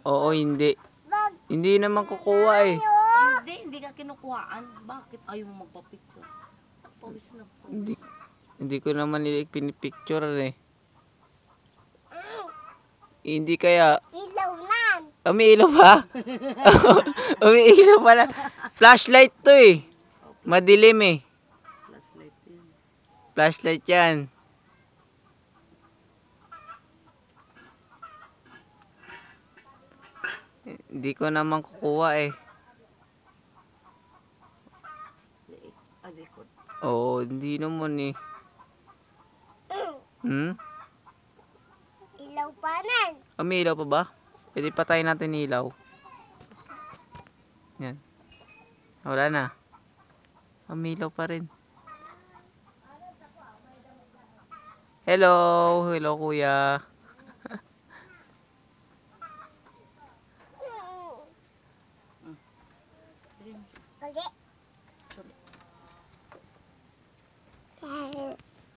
Oo, hindi. Hindi naman kukuha eh. Hindi ka kinukuhaan. Bakit ayaw mo magpa-picture? Pawis na pawis. Hindi ko naman pinipicture eh. Hindi kaya. Ilaw na. Umiilaw ba? Umiilaw pala. Flashlight to eh. Madilim eh. Flashlight yun. Flashlight yan. Hindi ko naman kukuha eh. Alikot. Oo, hindi naman eh. Ilaw pa nan. Umiilaw pa ba? Pwede patayin natin ilaw. Yan. Wala na. Umiilaw pa rin. Hello. Hello kuya. Gali.